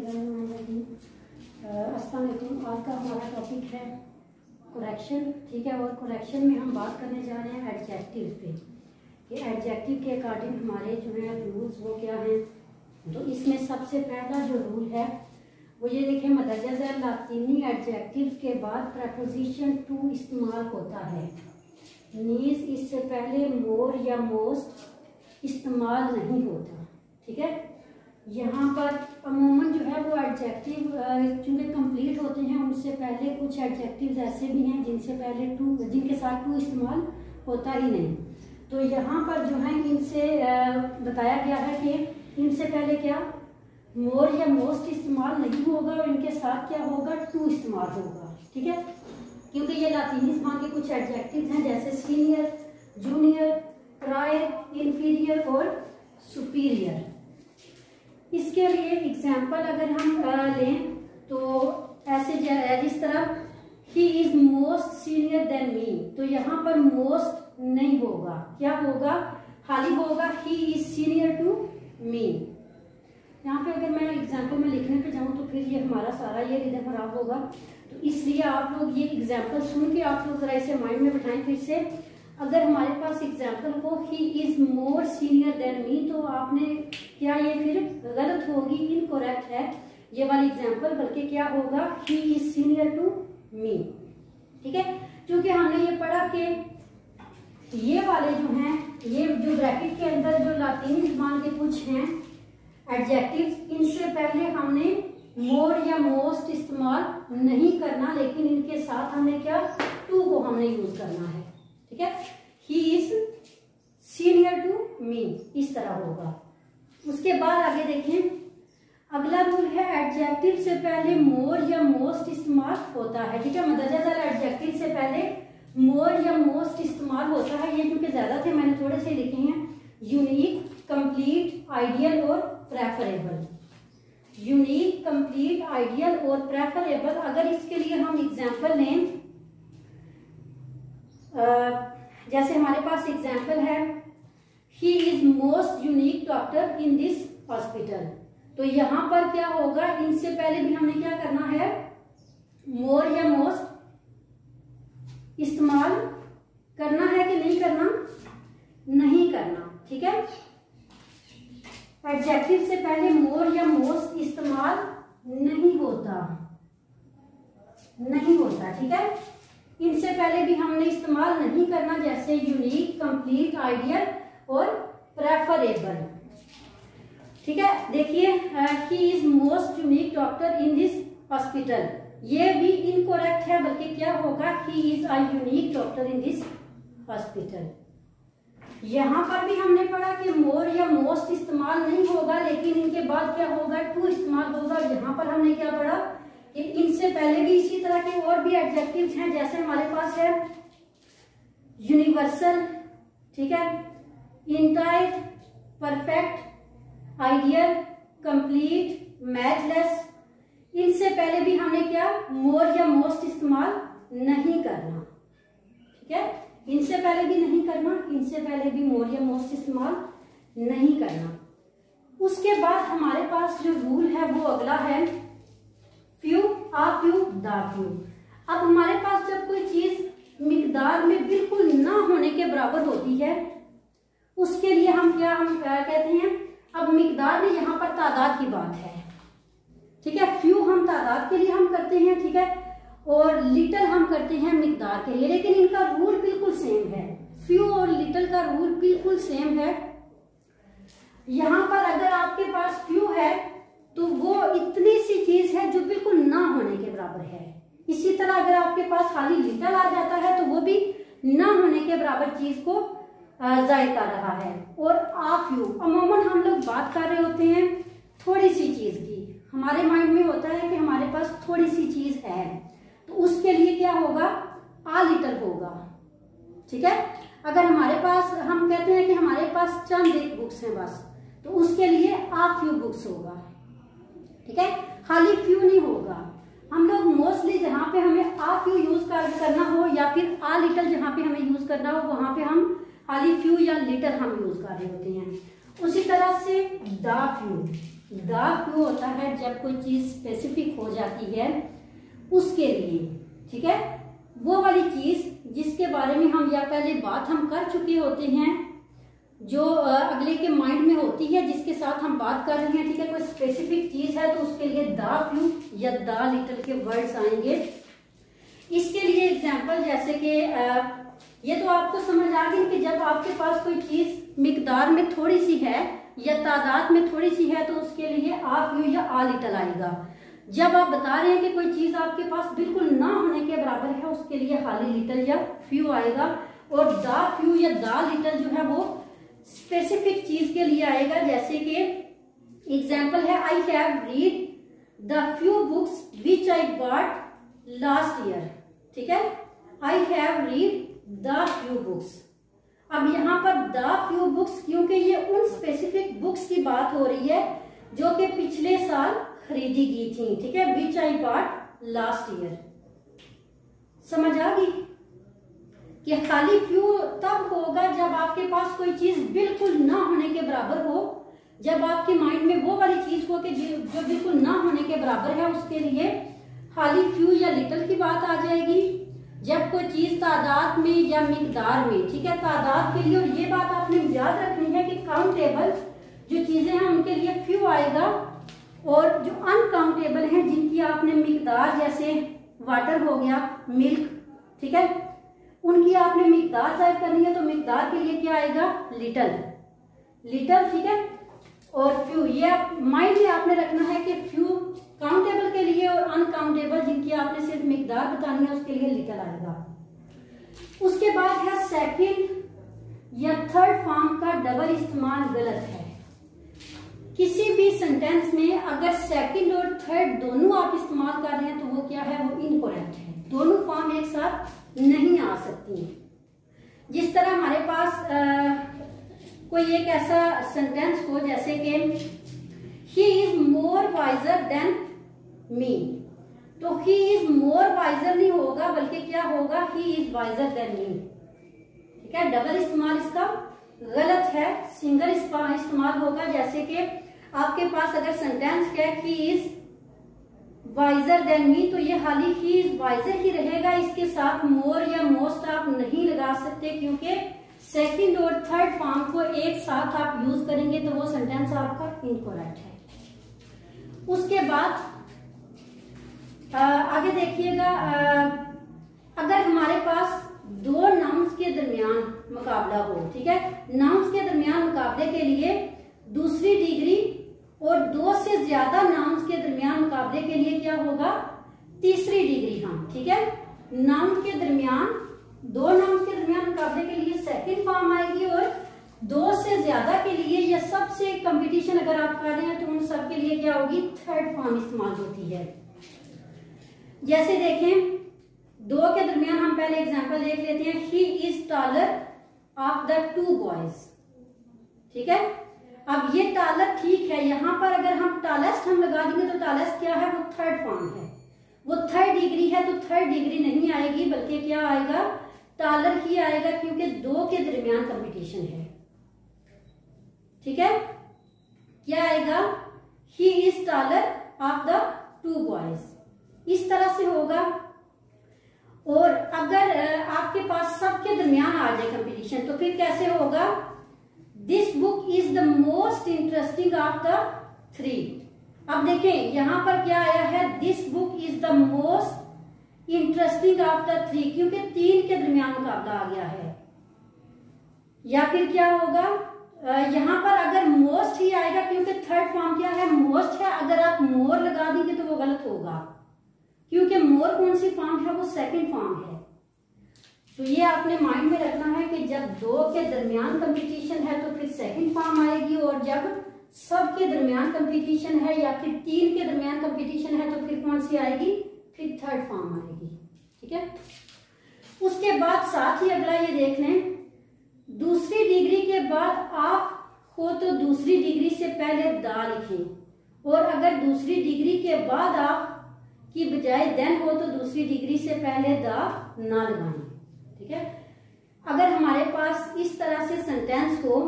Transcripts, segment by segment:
अस्सलाम वालेकुम। आज का हमारा टॉपिक है करेक्शन, ठीक है। और करेक्शन में हम बात करने जा रहे हैं एडजेक्टिव पे कि एडजेक्टिव के अकॉर्डिंग हमारे जो है रूल्स वो क्या हैं। तो इसमें सबसे पहला जो रूल है वो ये देखें, मदरजा ज़ैल लातीनी एडजेक्टिव के बाद प्रपोजिशन टू इस्तेमाल होता है। नीज इससे पहले मोर या मोस्ट इस्तेमाल नहीं होता, ठीक है। यहाँ पर अमूमन जो है वो एडजेक्टिव चूँकि कंप्लीट होते हैं, उनसे पहले कुछ एडजेक्टिव्स ऐसे भी हैं जिनके साथ टू इस्तेमाल होता ही नहीं। तो यहाँ पर जो है इनसे बताया गया है कि इनसे पहले क्या मोर या मोस्ट इस्तेमाल नहीं होगा और इनके साथ क्या होगा, टू इस्तेमाल होगा, ठीक है। क्योंकि ये लातीनी ज़बान के कुछ एडजेक्टिव्स हैं जैसे सीनियर, जूनियर, प्रायर, इंफीरियर और सुपीरियर। इसके लिए एग्जाम्पल अगर हम लें तो ऐसे जिस तरह he is most senior than me, तो यहाँ पर मोस्ट नहीं होगा, क्या होगा, खाली होगा he is senior to me. यहाँ पे अगर मैं एग्जाम्पल में लिखने पे जाऊँ तो फिर ये हमारा सारा ये रिदम खराब होगा। तो इसलिए आप लोग ये एग्जाम्पल सुन के आप लोग जरा इसे माइंड में बिठाएं फिर से। अगर हमारे पास एग्जाम्पल हो he is more senior than me, तो आपने क्या ये फिर गलत होगी, इनकरेक्ट है ये वाली एग्जाम्पल, बल्कि क्या होगा he is senior to me, ठीक है। क्योंकि हमने ये पढ़ा कि ये वाले जो हैं, ये जो ब्रैकेट के अंदर जो लातीनी ज़बान के कुछ हैं एडजेक्टिव्स, इनसे पहले हमने मोर या मोस्ट इस्तेमाल नहीं करना, लेकिन इनके साथ हमने क्या टू को हमने यूज करना है, ठीक है। He is senior to me, इस तरह होगा। उसके बाद आगे देखें, अगला रूल है एडजेक्टिव से पहले मोर या मोस्ट इस्तेमाल होता है, ठीक है। मदरजा ज़ैल एडजेक्टिव से पहले मोर या मोस्ट इस्तेमाल होता है। ये क्योंकि ज्यादा थे मैंने थोड़े से लिखे हैं। यूनिक, कंप्लीट, आइडियल और प्रेफरेबल। यूनिक, कंप्लीट, आइडियल और प्रेफरेबल। अगर इसके लिए हम एग्जाम्पल लें, जैसे हमारे पास एग्जाम्पल है he is most unique doctor in this hospital, तो यहाँ पर क्या होगा, इनसे पहले भी हमने क्या करना है, मोर या मोस्ट इस्तेमाल करना है कि नहीं करना, नहीं करना, ठीक है। एडजेक्टिव से पहले मोर या मोस्ट इस्तेमाल नहीं होता, ठीक है। इनसे पहले भी हमने इस्तेमाल नहीं करना, जैसे यूनिक, कंप्लीट, आइडियल और प्रेफरेबल, ठीक है। देखिए he is most unique doctor in this hospital, ये भी इनकरेक्ट है, बल्कि क्या होगा, he is a unique doctor in this hospital. यहाँ पर भी हमने पढ़ा कि मोर या मोस्ट इस्तेमाल नहीं होगा, लेकिन इनके बाद क्या होगा, टू इस्तेमाल होगा। यहाँ पर हमने क्या पढ़ा कि इनसे पहले भी इसी तरह के और भी एडजेक्टिव्स हैं, जैसे हमारे पास है यूनिवर्सल, ठीक है, entire, perfect, ideal, complete, matchless. इनसे पहले भी हमने क्या मोर या मोस्ट इस्तेमाल नहीं करना, ठीक है। इनसे पहले भी नहीं करना, इनसे पहले भी मोर या मोस्ट इस्तेमाल नहीं करना। उसके बाद हमारे पास जो रूल है वो अगला है फ्यू, आ फ्यू, दा फ्यू। अब हमारे पास जब कोई चीज मिकदार में बिल्कुल ना होने के बराबर होती है, उसके लिए हम कहते हैं, अब मिकदार में यहाँ पर तादाद की बात है, ठीक है। फ्यू हम तादाद के लिए हम करते हैं, ठीक है, और लिटल हम करते हैं मिकदार के लिए, लेकिन इनका रूल बिल्कुल सेम है। फ्यू और लिटल का रूल बिल्कुल सेम है। यहाँ पर अगर आपके पास फ्यू है तो वो इतनी सी चीज है जो बिल्कुल ना होने के बराबर है। इसी तरह अगर आपके पास खाली लिटल आ जाता है तो वो भी ना होने के बराबर चीज को जाहिर कर रहा है। और आ फ्यू, अमूमन हम लोग बात कर रहे होते हैं थोड़ी सी चीज की, हमारे माइंड में होता है कि हमारे पास थोड़ी सी चीज है, तो उसके लिए क्या होगा, आ लिटल होगा, ठीक है। अगर हमारे पास हम कहते हैं कि हमारे पास चंद एक बुक्स हैं बस, तो उसके लिए आ फ्यू बुक्स होगा, ठीक है, खाली फ्यू नहीं होगा। हम लोग मोस्टली जहाँ पे हमें आ फ्यू यूज करना हो या फिर आ लिटल जहाँ पे हमें यूज करना हो, वहां पे हम खाली फ्यू या लिटल हम यूज कर रहे होते हैं। उसी तरह से दा फ्यू, द फ्यू होता है जब कोई चीज स्पेसिफिक हो जाती है उसके लिए, ठीक है, वो वाली चीज जिसके बारे में हम या पहले बात हम कर चुके होते हैं, जो अगले के माइंड में होती है, जिसके साथ हम बात कर रहे हैं, ठीक है, कोई स्पेसिफिक चीज है तो उसके लिए द फ्यू या द लिटिल के वर्ड्स आएंगे। इसके लिए एग्जाम्पल जैसे कि ये तो आपको समझ आ गई कि जब आपके पास कोई चीज मिकदार में थोड़ी सी है या तादाद में थोड़ी सी है तो उसके लिए आ फ्यू या आ लिटिल आएगा। जब आप बता रहे हैं कि कोई चीज आपके पास बिल्कुल ना होने के बराबर है उसके लिए खाली लिटिल या फ्यू आएगा, और द फ्यू या द लिटिल जो है वो स्पेसिफिक चीज के लिए आएगा। जैसे कि एग्जाम्पल है, I have read the few books which I bought last year, ठीक है, I have read the few books. अब यहाँ पर द फ्यू बुक्स क्योंकि ये उन स्पेसिफिक बुक्स की बात हो रही है जो कि पिछले साल खरीदी गई थी, ठीक है, विच आई बॉट लास्ट ईयर। समझ आ गई कि खाली फ्यू तब होगा जब आपके पास कोई चीज बिल्कुल ना होने के बराबर हो, जब आपके माइंड में वो वाली चीज हो कि जो बिल्कुल ना होने के बराबर है उसके लिए खाली फ्यू या लिटिल की बात आ जाएगी। जब कोई चीज तादाद में या मिकदार में, ठीक है, तादाद के लिए, और ये बात आपने याद रखनी है कि काउंटेबल जो चीजें हैं उनके लिए फ्यू आएगा, और जो अनकाउंटेबल हैं जिनकी आपने मिकदार, जैसे वाटर हो गया, मिल्क, ठीक है, उनकी आपने मिकदार तय करनी है तो मिकदार के लिए क्या आएगा, लिटिल, लिटिल, ठीक है, और फ्यू। ये माइंड में आपने रखना है कि फ्यू काउंटेबल के लिए और अनकाउंटेबल जिनकी आपने सिर्फ मिकदार बतानी है उसके लिए लिटिल आएगा। उसके बाद है सेकंड या थर्ड फॉर्म का डबल इस्तेमाल गलत है। किसी भी सेंटेंस में अगर सेकंड और थर्ड दोनों आप इस्तेमाल कर रहे हैं तो वो क्या है, वो इनकरेक्ट है। दोनों फॉर्म एक साथ नहीं आ सकती। जिस तरह हमारे पास कोई एक ऐसा सेंटेंस हो जैसे कि he is more visor than me, तो ही इज मोर वाइजर नहीं होगा बल्कि क्या होगा, he is visor than me, ठीक है। डबल इस्तेमाल इसका गलत है, सिंगल इस्तेमाल होगा। जैसे कि आपके पास अगर सेंटेंस है he is visor than me, तो ये खाली ही इज वाइजर ही रहेगा, इसके साथ मोर या मोस्ट आप नहीं लगा सकते, क्योंकि सेकंड और थर्ड फॉर्म को एक साथ आप यूज करेंगे तो वो सेंटेंस आपका इनकरेक्ट है। उसके बाद आगे देखिएगा, अगर हमारे पास दो नाउन्स के दरमियान मुकाबला हो, ठीक है, नाउन्स के दरमियान मुकाबले के लिए दूसरी डिग्री और दो से ज्यादा नाउन्स के दरमियान मुकाबले के लिए क्या होगा, तीसरी डिग्री, हम, ठीक है, नाउन के दरमियान, दो नाउन्स के दरमियान मुकाबले के लिए सेकंड फॉर्म आएगी, और दो से ज्यादा के लिए या सबसे कंपटीशन अगर आप कर रहे हैं तो उन सब के लिए क्या होगी, थर्ड फॉर्म इस्तेमाल होती है। जैसे देखें, दो के दरमियान हम पहले एग्जांपल देख लेते हैं, he is taller of the two boys, ठीक है। अब ये टॉलर ठीक है, यहां पर अगर हम टॉलेस्ट हम लगा देंगे तो टॉलेस्ट क्या है, वो थर्ड फॉर्म है, वो थर्ड डिग्री है, तो थर्ड डिग्री नहीं आएगी बल्कि क्या आएगा, टॉलर ही आएगा, क्योंकि दो के दरमियान कंपटीशन है, ठीक है। क्या आएगा, he is taller of the two boys, इस तरह से होगा। और अगर आपके पास सबके दरमियान आ जाए कंपटीशन तो फिर कैसे होगा, this book is the most interesting of the three. अब देखें यहां पर क्या आया है, this book is the most interesting of the three, क्योंकि तीन के दरमियान मुकाबला आ गया है। या फिर क्या होगा, यहां पर अगर मोस्ट ही आएगा, क्योंकि थर्ड फॉर्म क्या है, मोस्ट है, अगर आप मोर लगा देंगे तो वो गलत होगा, क्योंकि मोर कौन सी फॉर्म है, वो सेकंड फॉर्म है। तो ये आपने माइंड में रखना है कि जब दो के दरमियान कंपटीशन है तो फिर सेकंड फॉर्म आएगी, और जब सब के दरमियान कंपटीशन है या फिर तीन के दरमियान कंपटीशन है तो फिर कौन सी आएगी, फिर थर्ड फॉर्म आएगी, ठीक है। उसके बाद साथ ही अगला ये देख लें, दूसरी डिग्री के बाद आप हो तो दूसरी डिग्री से पहले दा लिखें, और अगर दूसरी डिग्री के बाद आप की बजाय देन हो तो दूसरी डिग्री से पहले दा ना लगाएं, ठीक है। अगर हमारे पास इस तरह से सेंटेंस हो,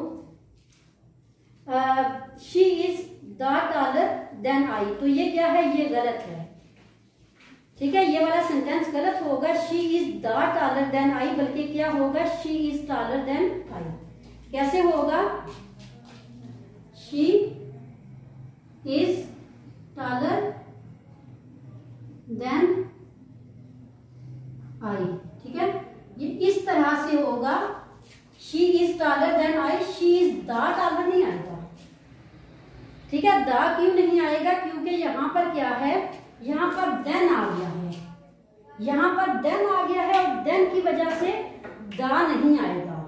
she is the taller than I, तो ये क्या है, ये गलत है, ठीक है, ये वाला सेंटेंस गलत होगा। She is the taller than I, बल्कि क्या होगा, she is taller than I। कैसे होगा, she is taller than I, ठीक है, ये इस तरह से होगा, she is taller than I, she is the taller नहीं आएगा, ठीक है। द क्यों नहीं आएगा, क्योंकि यहाँ पर क्या है, यहाँ पर देन आ गया है, यहाँ पर देन आ गया है और देन की वजह से द नहीं आएगा।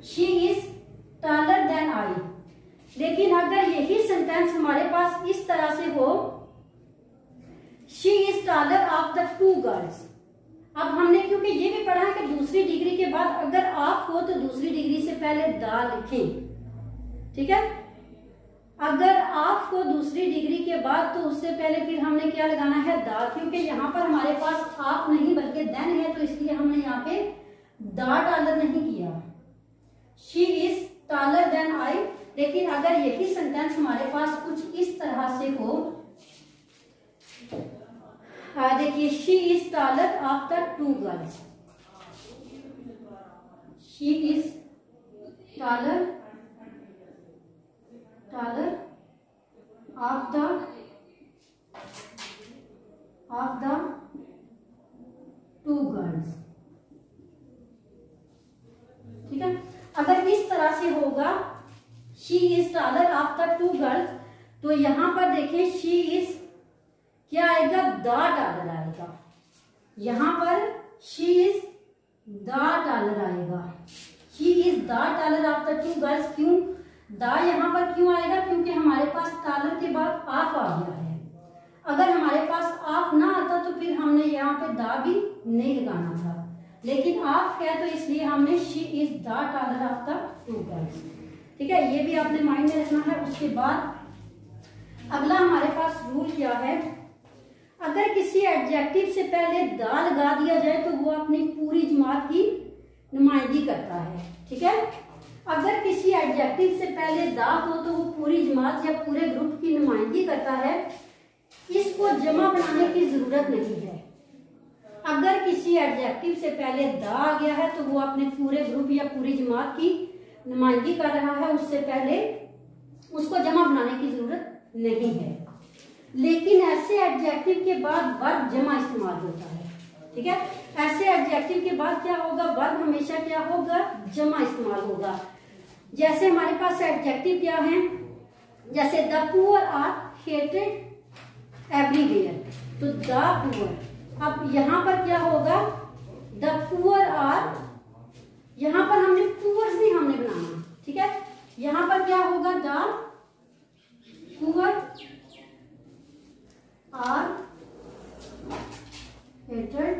She is taller than I, लेकिन अगर यही सेंटेंस हमारे पास इस तरह से हो, she is taller of the two girls। अब हमने क्योंकि ये भी पढ़ा है कि दूसरी डिग्री के बाद अगर आप हो तो दूसरी डिग्री से पहले द लिखें, ठीक है। अगर आप को दूसरी डिग्री के बाद तो उससे पहले फिर हमने क्या लगाना है, द, क्योंकि यहाँ पर हमारे पास आप नहीं बल्कि देन है, तो इसलिए हमने यहाँ पे द taller नहीं किया। She is taller than I, लेकिन अगर यही सेंटेंस हमारे पास कुछ इस तरह से हो, देखिए, she is taller of the two girls, she is taller of the two girls, ठीक है। अगर इस तरह से होगा, she is taller of the two girls, तो यहां पर देखिए शी इज क्या आएगा, द taller आएगा, यहां पर शी इज द taller आएगा, she is the taller of the two girls। क्यों द यहाँ पर क्यों आएगा, क्योंकि हमारे पास taller के बाद आप आ गया है। अगर हमारे पास आप ना आता तो फिर हमने यहाँ पे द भी नहीं लगाना था, लेकिन आप है तो इसलिए हमने she is the taller of the two girls, ठीक है, ये भी आपने माइंड में रखना है। उसके बाद अगला हमारे पास रूल क्या है, अगर किसी एडजेक्टिव से पहले द लगा दिया जाए तो वो अपनी पूरी जमात की नुमाइंदगी करता है, ठीक है। अगर किसी एडजेक्टिव से पहले द हो तो वो पूरी जमात या पूरे ग्रुप की नुमाइंदगी करता है, इसको जमा बनाने की जरूरत नहीं है। अगर किसी एडजेक्टिव से पहले द आ गया है तो वो अपने पूरे ग्रुप या पूरी जमात की नुमाइंदगी कर रहा है, उससे पहले उसको जमा बनाने की जरूरत नहीं है। लेकिन ऐसे एडजेक्टिव के बाद वर्ब जमा इस्तेमाल होता है, ठीक है। ऐसे एडजेक्टिव के बाद क्या होगा, वर्ब हमेशा क्या होगा, जमा इस्तेमाल होगा। जैसे हमारे पास एडजेक्टिव क्या है, जैसे the poor are hated everywhere, तो द पुअर, अब यहाँ पर क्या होगा, द पुअर आर, यहाँ पर हमने पुअर्स नहीं हमने बनाना, ठीक है। यहाँ पर क्या होगा, the poor are hated,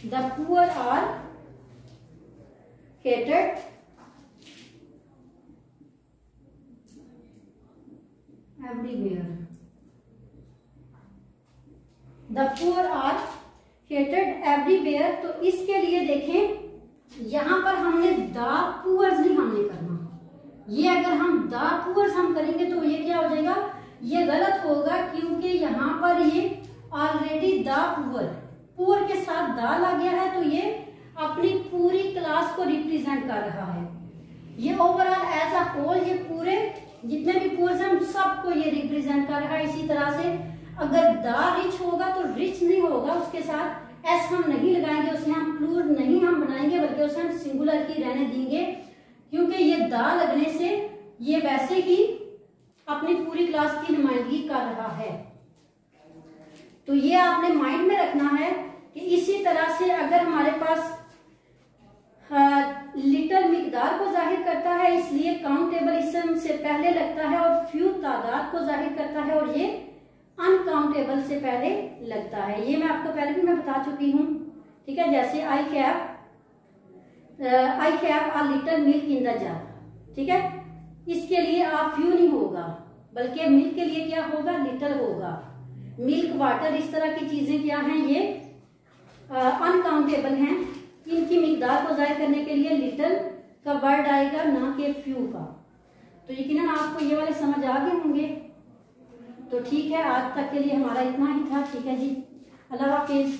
the poor are hated everywhere, the poor are hated everywhere. तो इसके लिए देखें, यहां पर हमने द पुअर्स नहीं हमने करना, ये अगर हम द पुअर्स हम करेंगे तो ये क्या हो जाएगा, ये गलत होगा, क्योंकि यहाँ पर ये ऑलरेडी द पुअर, पुअर के साथ द लग गया है, तो ये अपनी पूरी क्लास को रिप्रेजेंट कर रहा है। ये ओवरऑल एज अ होल, ये पूरे जितने भी पुअर्स हैं हम सबको ये रिप्रेजेंट कर रहा है। इसी तरह से अगर द रिच होगा तो रिच नहीं होगा, उसके साथ एस हम नहीं लगाएंगे, उसे हम प्लूर नहीं हम बनाएंगे, बल्कि उसे हम सिंगुलर ही रहने देंगे, क्योंकि ये द लगने से ये वैसे ही अपनी पूरी क्लास की नुमाइंदगी कर रहा है। तो ये आपने माइंड में रखना है कि इसी तरह से अगर हमारे पास लिटल मिकदार को जाहिर करता है, इसलिए काउंटेबल इसम से पहले लगता है, और फ्यू तादाद को जाहिर करता है, और ये अनकाउंटेबल से पहले लगता है। ये मैं आपको पहले भी मैं बता चुकी हूँ, ठीक है। जैसे I have a little milk in the jar, ठीक है, इसके लिए आप फ्यू नहीं होगा, बल्कि मिल्क के लिए क्या होगा, लिटल होगा। मिल्क, वाटर, इस तरह की चीजें क्या हैं, ये अनकाउंटेबल हैं, इनकी मिकदार को जाहिर करने के लिए लिटल का वर्ड आएगा, ना कि फ्यू का। तो यकीनन आपको ये वाले समझ आ गए होंगे। तो ठीक है, आज तक के लिए हमारा इतना ही था। ठीक है जी, अल्लाह हाफिज।